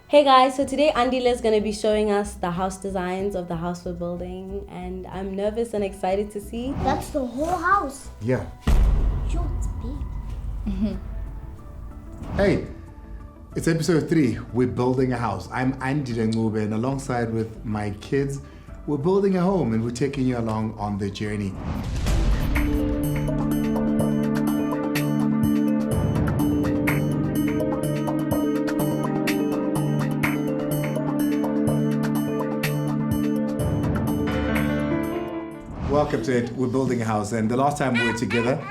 Hey guys, so today Andile is going to be showing us the house designs of the house we're building, and I'm nervous and excited to see. That's the whole house. Yeah. Yo, it's big. Hey, it's episode 3. We're building a house. I'm Andile Ncube, and alongside with my kids, we're building a home and we're taking you along on the journey. Welcome to it. We're building a house, and the last time we were together.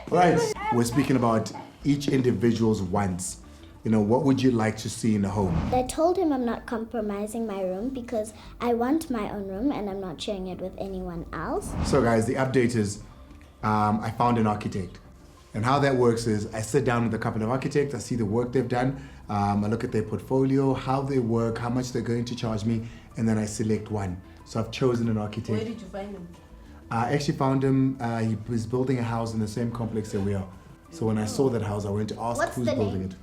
Right, we're speaking about each individual's wants. You know, what would you like to see in a home? I told him I'm not compromising my room because I want my own room and I'm not sharing it with anyone else. So guys, the update is I found an architect. And how that works is I sit down with a couple of architects, I see the work they've done, I look at their portfolio, how they work, how much they're going to charge me, and then I select one. So I've chosen an architect. Where did you find him? I actually found him, he was building a house in the same complex that we are. So when I saw that house, I went to ask who's building it.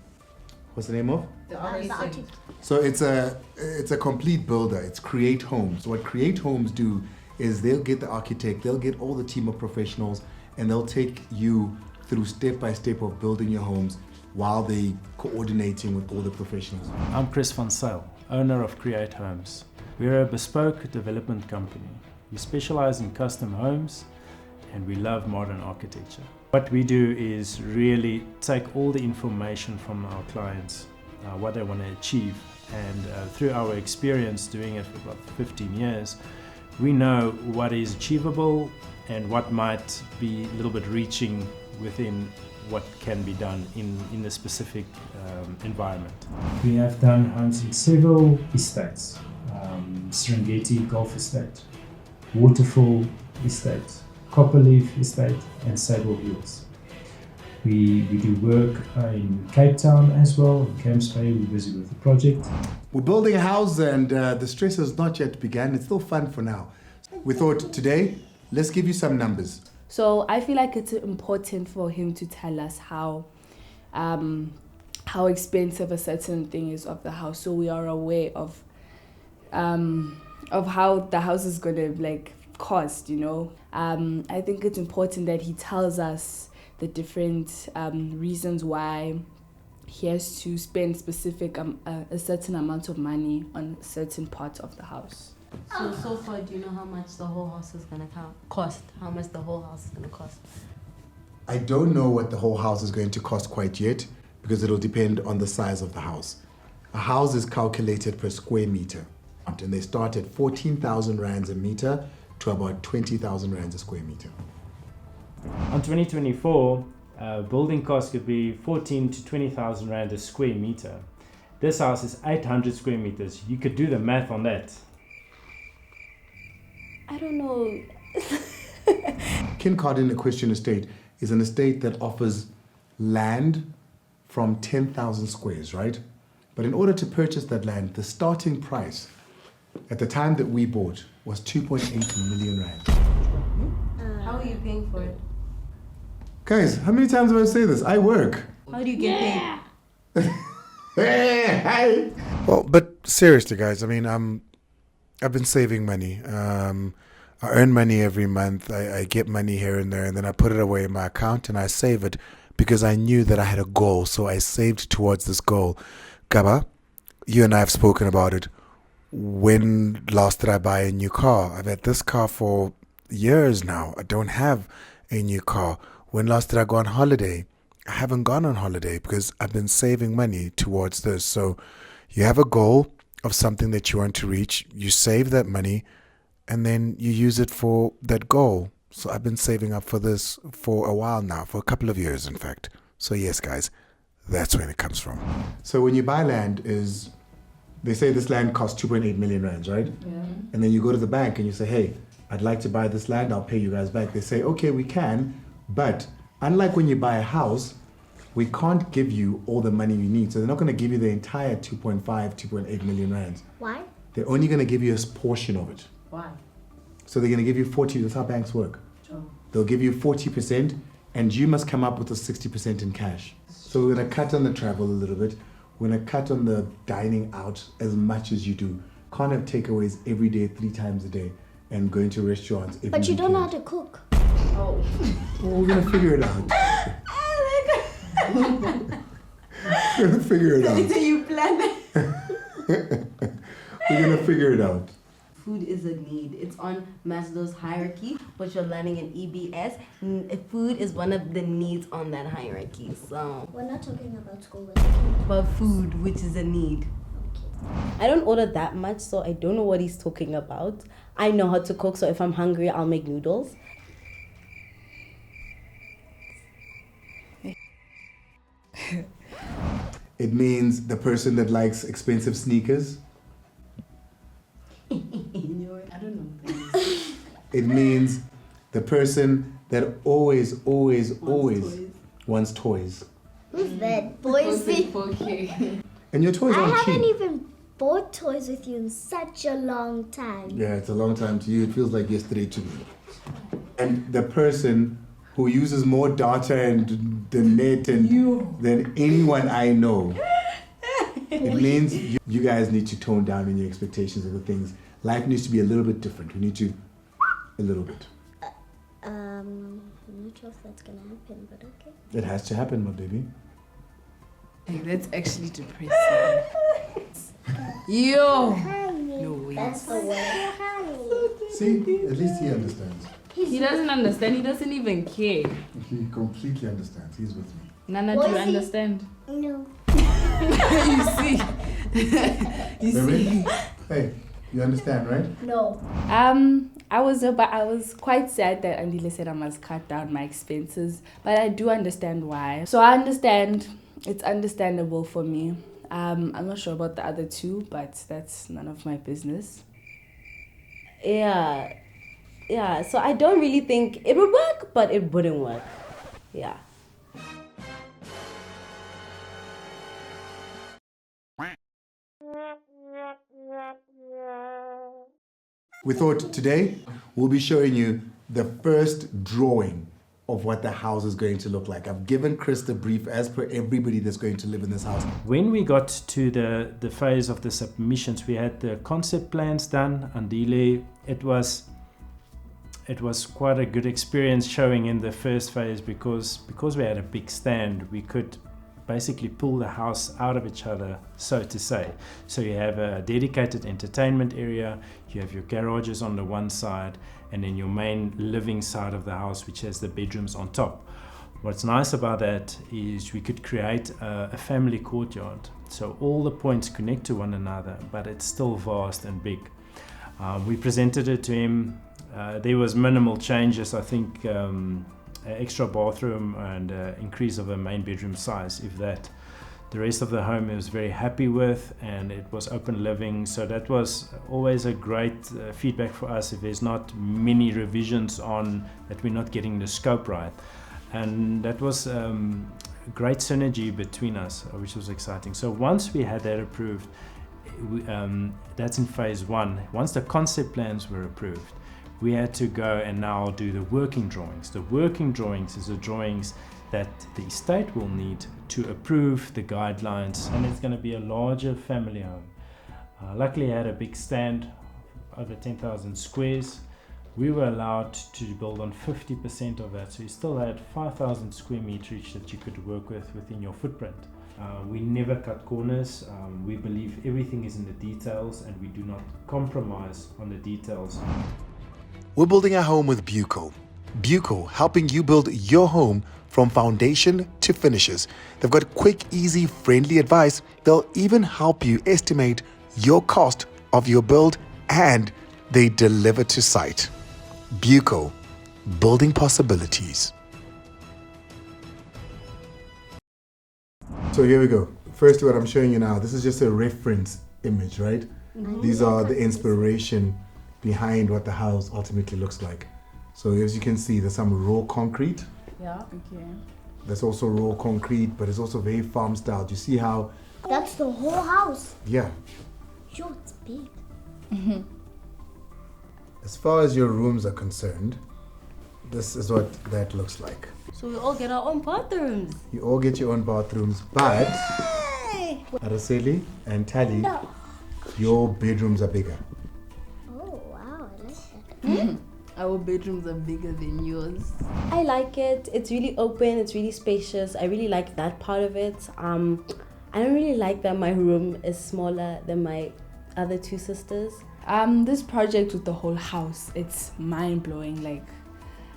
What's the name of? The architect. So it's a complete builder. It's Create Homes. What Create Homes do is they'll get the architect, they'll get all the team of professionals, and they'll take you through step-by-step of building your homes while they coordinating with all the professionals. I'm Chris van Zyl, owner of Create Homes. We're a bespoke development company. We specialize in custom homes and we love modern architecture. What we do is really take all the information from our clients, what they want to achieve, and through our experience doing it for about 15 years, we know what is achievable and what might be a little bit reaching within what can be done in a specific environment. We have done homes in several estates, Serengeti Golf Estate, Waterfall Estate, Copperleaf Estate and Sable Hills. We do work in Cape Town as well, in Camps Bay. We're busy with the project. We're building a house and the stress has not yet begun. It's still fun for now. We thought today, let's give you some numbers. So I feel like it's important for him to tell us how expensive a certain thing is of the house, so we are aware of how the house is gonna cost. You know, I think it's important that he tells us the different reasons why he has to spend a certain amount of money on certain parts of the house. So far, do you know how much the whole house is gonna cost? How much the whole house is gonna cost? I don't know what the whole house is going to cost quite yet because it'll depend on the size of the house. A house is calculated per square meter, and they start at 14,000 rands a meter to about 20,000 rands a square meter. On 2024, building cost could be 14 to 20,000 rand a square meter. This house is 800 square meters. You could do the math on that. I don't know. Kincarden Equestrian Estate is an estate that offers land from 10,000 squares, right? But in order to purchase that land, the starting price at the time that we bought was 2.8 million rand. How are you paying for it? Guys, how many times have I say this? I work. How do you get paid? Hey! Well, but seriously, guys, I mean, I've been saving money. I earn money every month. I get money here and there, and then I put it away in my account and I save it because I knew that I had a goal. So I saved towards this goal. Gaba, you and I have spoken about it. When last did I buy a new car? I've had this car for years now. I don't have a new car. When last did I go on holiday? I haven't gone on holiday because I've been saving money towards this. So you have a goal of something that you want to reach, you save that money, and then you use it for that goal. So I've been saving up for this for a while now, for a couple of years, in fact. So yes, guys, that's where it comes from. So when you buy land, they say this land costs 2.8 million rands, right? Yeah. And then you go to the bank and you say, hey, I'd like to buy this land, I'll pay you guys back. They say, okay, we can, but unlike when you buy a house, we can't give you all the money you need. So they're not going to give you the entire 2.8 million rands. Why? They're only going to give you a portion of it. Why? So they're going to give you 40, that's how banks work. Oh. They'll give you 40%, and you must come up with a 60% in cash. So we're gonna cut on the travel a little bit. We're gonna cut on the dining out as much as you do. Can't have takeaways every day, 3 times a day, and going to restaurants every But you don't know how weekend. to cook. Oh. Well, we're gonna figure it out. We're gonna figure it out. So you plan it. We're gonna figure it out. Food is a need. It's on Maslow's hierarchy, but you're learning in EBS. Food is one of the needs on that hierarchy. So, We're not talking about school, we're talking but food, which is a need. I don't order that much, so I don't know what he's talking about. I know how to cook, so if I'm hungry, I'll make noodles. It means the person that likes expensive sneakers. I don't know. It means the person that always wants toys. Who's that? Boise? And your toys I aren't haven't cheap. even bought toys with you in such a long time. Yeah, it's a long time to you. It feels like yesterday to me. And the person who uses more data and the net than anyone I know. It means you guys need to tone down in your expectations of the things. Life needs to be a little bit different. We need to, a little bit. I'm not sure if that's gonna happen, but okay. It has to happen, my baby. Hey, that's actually depressing. Yo! No way. That's the word. See, at least he understands. He doesn't understand. He doesn't even care. He completely understands. He's with me. Nana, do you Boise? understand? No. You see? You Baby? see? Hey, you understand, right? No. I was quite sad that Andile said I must cut down my expenses, but I do understand why. So I understand. It's understandable for me. I'm not sure about the other two, but that's none of my business. Yeah. Yeah, so I don't really think it would work, but it wouldn't work. Yeah. We thought today we'll be showing you the first drawing of what the house is going to look like. I've given Chris the brief as per everybody that's going to live in this house. When we got to the phase of the submissions, we had the concept plans done. Andile, it was quite a good experience showing in the first phase because we had a big stand, we could basically pull the house out of each other, so to say. So you have a dedicated entertainment area, you have your garages on the one side, and then your main living side of the house, which has the bedrooms on top. What's nice about that is we could create a family courtyard. So all the points connect to one another, but it's still vast and big. We presented it to him. There was minimal changes, I think extra bathroom and increase of a main bedroom size, if that. The rest of the home he was very happy with, and it was open living, so that was always a great feedback for us if there's not many revisions on that we're not getting the scope right. And that was great synergy between us, which was exciting. So once we had that approved, that's in phase one. Once the concept plans were approved, we had to go and now do the working drawings. The working drawings is the drawings that the estate will need to approve the guidelines, and it's going to be a larger family home. Luckily I had a big stand, over 10,000 squares. We were allowed to build on 50% of that, so you still had 5,000 square meters that you could work with within your footprint. We never cut corners. We believe everything is in the details, and we do not compromise on the details. We're building a home with Buco. Buco, helping you build your home from foundation to finishes. They've got quick, easy, friendly advice. They'll even help you estimate your cost of your build, and they deliver to site. Buco, building possibilities. So here we go. First, what I'm showing you now, this is just a reference image, right? These are the inspiration behind what the house ultimately looks like. So as you can see, there's some raw concrete. Yeah, okay. There's also raw concrete, but it's also very farm style. Do you see how? That's the whole house. Yeah. Yo, it's big. As far as your rooms are concerned, this is what that looks like. So we all get our own bathrooms. You all get your own bathrooms, but Araceli and Tali, your bedrooms are bigger. Oh, wow, I like that. Our bedrooms are bigger than yours. I like it. It's really open. It's really spacious. I really like that part of it. I don't really like that my room is smaller than my other two sisters. This project with the whole house, it's mind blowing. Like,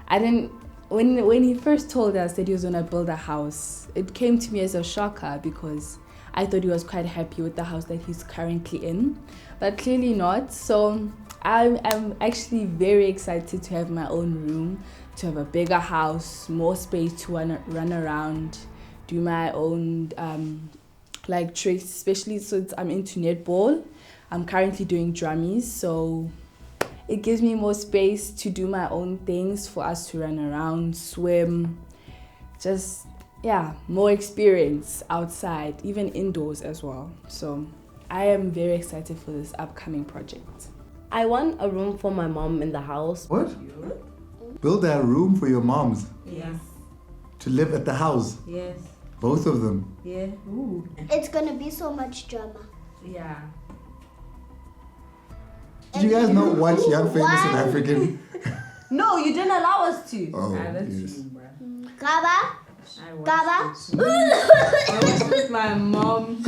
I didn't. When he first told us that he was gonna build a house, it came to me as a shocker because I thought he was quite happy with the house that he's currently in, but clearly not. So I'm actually very excited to have my own room, to have a bigger house, more space to run around, do my own like tricks, especially since I'm into netball. I'm currently doing drummies, so it gives me more space to do my own things, for us to run around, swim, just, yeah, more experience outside, even indoors as well. So I am very excited for this upcoming project. I want a room for my mom in the house. What? Build a room for your moms Yes. to live at the house. Yes. Both of them. Yeah. Ooh. It's gonna be so much drama. Yeah. Did you guys not watch Young Famous and One. African? No, you didn't allow us to. Oh, That's yes. true, bruh. Gaba? Gaba? I watched with my mom.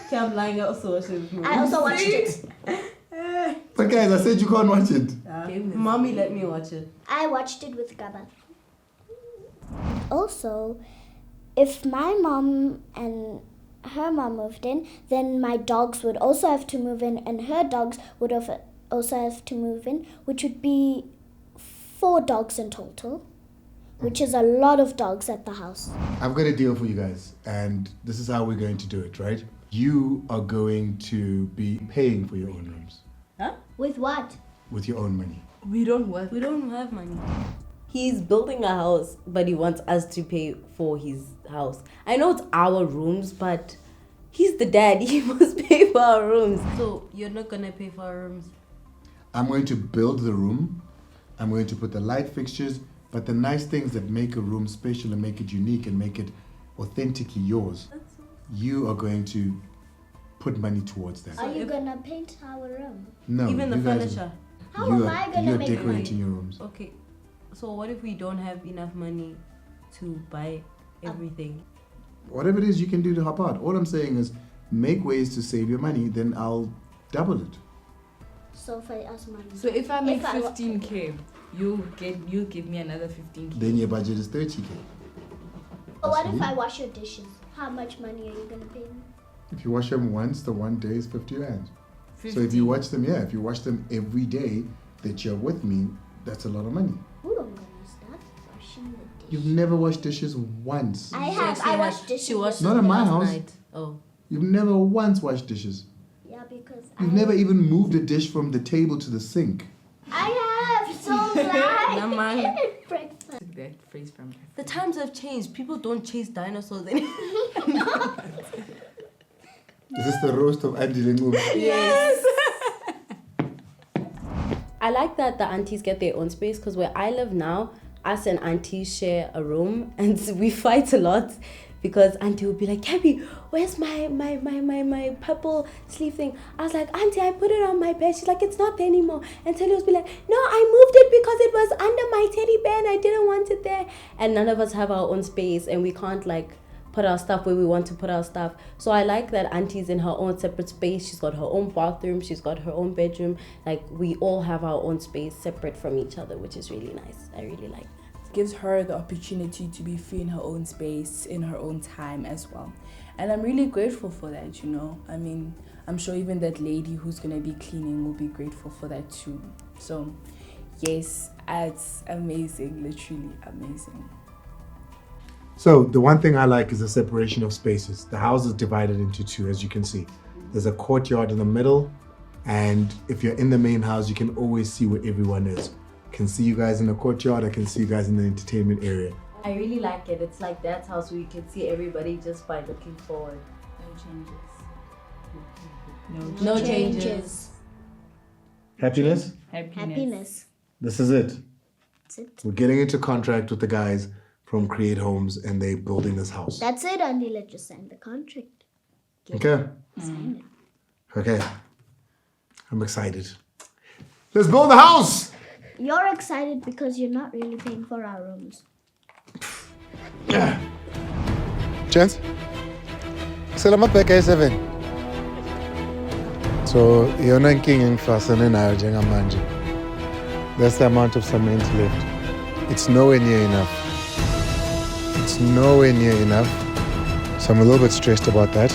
Okay, I'm lying. I also watched it with me. I also watched it. But guys, I said you can't watch it. Mommy let me watch it. I watched it with Gaba. Also, if my mom and her mom moved in, then my dogs would also have to move in, and her dogs would also have to move in, which would be 4 dogs in total, which is a lot of dogs at the house. I've got a deal for you guys, and this is how we're going to do it, right? You are going to be paying for your own rooms With what? with your own money. We don't work. We don't have money. He's building a house, but he wants us to pay for his house. I know it's our rooms, but he's the dad. He must pay for our rooms. So you're not gonna pay for our rooms? I'm going to build the room. I'm going to put the light fixtures, but the nice things that make a room special and make it unique and make it authentically yours, you are going to put money towards that. Are you gonna paint our room? No, Even the you guys- furniture. How you am are, I gonna you're make decorating your rooms. Okay. So what if we don't have enough money to buy everything? Whatever it is you can do to help out. All I'm saying is make ways to save your money, then I'll double it. So for us money. So if I make If I- 15K, you give me another 15K. Then your budget is 30K. But what if Absolutely. I wash your dishes? How much money are you gonna pay me? If you wash them once, the one day is 50 rand. 50. So if you watch them, if you watch them every day that you're with me, that's a lot of money. Ooh, I'm gonna start washing the dishes. You've never washed dishes once. I have. I washed dishes. She washed Not it in my last house. night. Oh. You've never once washed dishes. Yeah, because You've I never even moved a dish from the table to the sink. I have. So glad. Naman. Breakfast. Took that phrase from her. The times have changed. People don't chase dinosaurs anymore. Is this the roast of Andile Ncube? Yes. I like that the aunties get their own space, because where I live now, us and aunties share a room and we fight a lot, because auntie will be like, Gabby, where's my purple sleeve thing? I was like, auntie, I put it on my bed. She's like, it's not there anymore. And Telly will be like, no, I moved it because it was under my teddy bear and I didn't want it there. And none of us have our own space and we can't like put our stuff where we want to put our stuff. So I like that auntie's in her own separate space. She's got her own bathroom. She's got her own bedroom. Like we all have our own space separate from each other, which is really nice. I really like that. Gives her the opportunity to be free in her own space, in her own time as well. And I'm really grateful for that, you know. I mean, I'm sure even that lady who's going to be cleaning will be grateful for that too. So, yes, it's amazing, literally amazing. So the one thing I like is the separation of spaces. The house is divided into 2, as you can see. There's a courtyard in the middle, and if you're in the main house, you can always see where everyone is. I can see you guys in the courtyard, I can see you guys in the entertainment area. I really like it. It's like Dad's house where you can see everybody just by looking forward. No changes. No changes. Happiness? Happiness. This is it. That's it. We're getting into contract with the guys. from Create Homes and they're building this house. That's it, Andile. Just sign the contract. Okay. Sign it. Okay. I'm excited. Let's build the house! You're excited because you're not really paying for our rooms. Chance? Salamat ba kayo 7? So, yun ang king ngifasane nayo njengamanje. That's the amount of cement left. It's nowhere near enough. It's nowhere near enough. So I'm a little bit stressed about that.